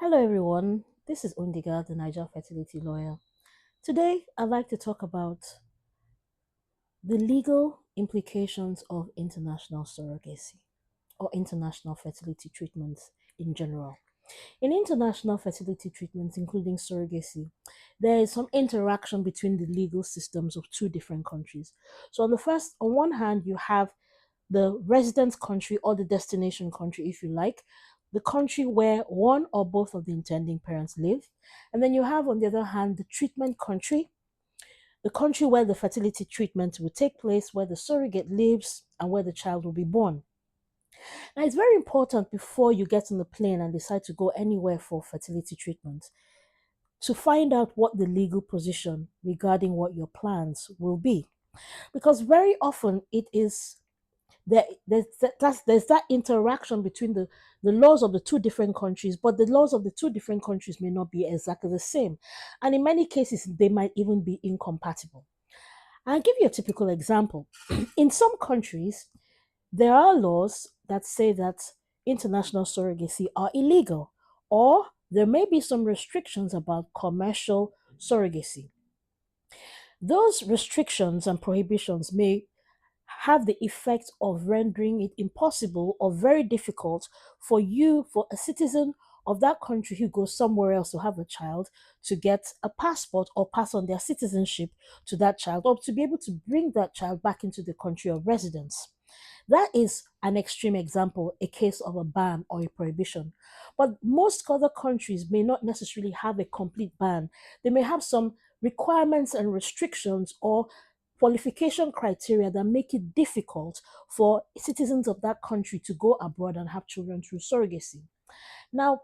Hello everyone, this is Undiga, the Niger fertility lawyer. Today, I'd like to talk about the legal implications of international surrogacy or international fertility treatments in general. In international fertility treatments, including surrogacy, there is some interaction between the legal systems of two different countries. So, on one hand, you have the residence country or the destination country, if you like, the country where one or both of the intending parents live. And then you have, on the other hand, the treatment country, the country where the fertility treatment will take place, where the surrogate lives, and where the child will be born. Now, it's very important before you get on the plane and decide to go anywhere for fertility treatment to find out what the legal position regarding what your plans will be. Because very often it is there's that interaction between the laws of the two different countries, but the laws of the two different countries may not be exactly the same. And in many cases, they might even be incompatible. I'll give you a typical example. In some countries, there are laws that say that international surrogacy are illegal, or there may be some restrictions about commercial surrogacy. Those restrictions and prohibitions may have the effect of rendering it impossible or very difficult for a citizen of that country who goes somewhere else to have a child, to get a passport or pass on their citizenship to that child, or to be able to bring that child back into the country of residence. That is an extreme example, a case of a ban or a prohibition. But most other countries may not necessarily have a complete ban. They may have some requirements and restrictions or qualification criteria that make it difficult for citizens of that country to go abroad and have children through surrogacy. Now,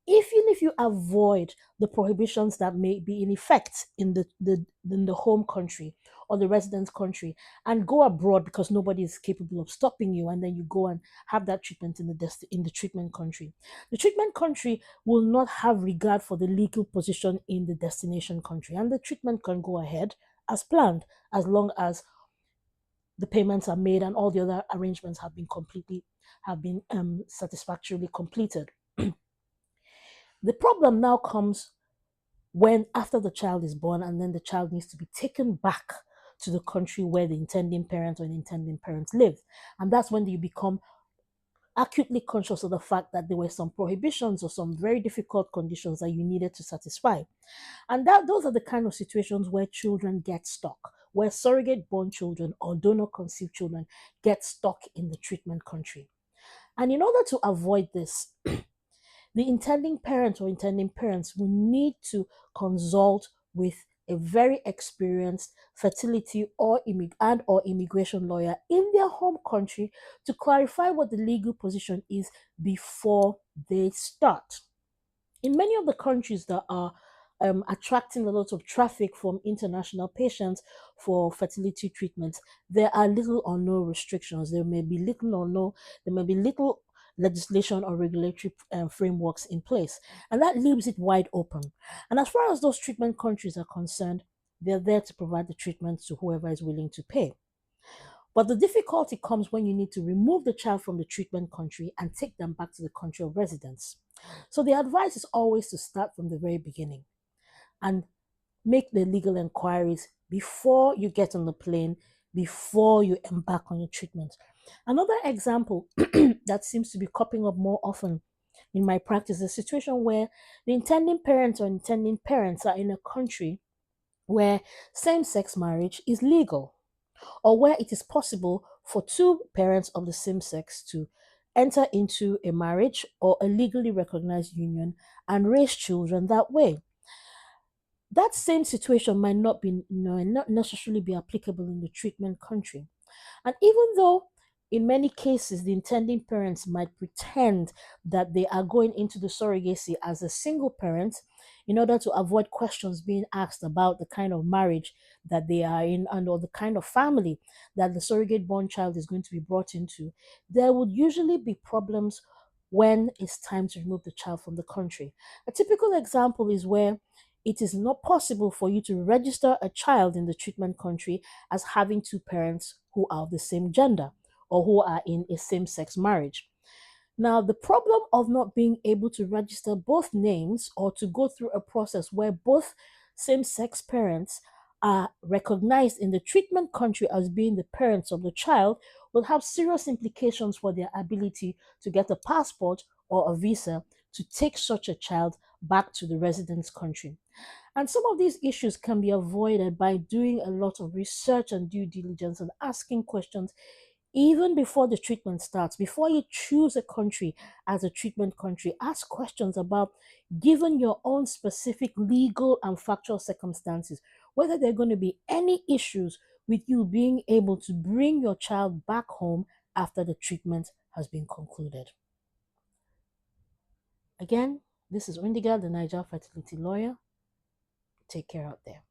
even if you avoid the prohibitions that may be in effect in the home country or the residence country and go abroad because nobody is capable of stopping you, and then you go and have that treatment in the treatment country, the treatment country will not have regard for the legal position in the destination country, and the treatment can go ahead as planned as long as the payments are made and all the other arrangements have been satisfactorily completed. The problem now comes when after the child is born and then the child needs to be taken back to the country where the intending parent or the intending parents live. And that's when you become acutely conscious of the fact that there were some prohibitions or some very difficult conditions that you needed to satisfy. And those are the kind of situations where children get stuck, where surrogate born children or donor conceived children get stuck in the treatment country. And in order to avoid this, the intending parent or intending parents will need to consult with a very experienced fertility or immigration lawyer in their home country to clarify what the legal position is before they start. In many of the countries that are attracting a lot of traffic from international patients for fertility treatments, there are little or no restrictions. There may be little legislation or regulatory frameworks in place, and that leaves it wide open. And as far as those treatment countries are concerned, they're there to provide the treatment to whoever is willing to pay. But the difficulty comes when you need to remove the child from the treatment country and take them back to the country of residence. So the advice is always to start from the very beginning and make the legal inquiries before you get on the plane, before you embark on your treatment. Another example that seems to be cropping up more often in my practice is a situation where the intending parents or intending parents are in a country where same sex marriage is legal, or where it is possible for two parents of the same sex to enter into a marriage or a legally recognized union and raise children that way. That same situation might not necessarily be applicable in the treatment country. And even though in many cases the intending parents might pretend that they are going into the surrogacy as a single parent in order to avoid questions being asked about the kind of marriage that they are in and or the kind of family that the surrogate born child is going to be brought into, there would usually be problems when it's time to remove the child from the country. A typical example is where it is not possible for you to register a child in the treatment country as having two parents who are of the same gender or who are in a same sex marriage. Now, the problem of not being able to register both names or to go through a process where both same sex parents are recognized in the treatment country as being the parents of the child will have serious implications for their ability to get a passport or a visa to take such a child back to the residence country. And some of these issues can be avoided by doing a lot of research and due diligence and asking questions even before the treatment starts. Before you choose a country as a treatment country, ask questions about, given your own specific legal and factual circumstances, whether there are going to be any issues with you being able to bring your child back home after the treatment has been concluded. Again, this is Undiga, the Niger fertility lawyer. Take care out there.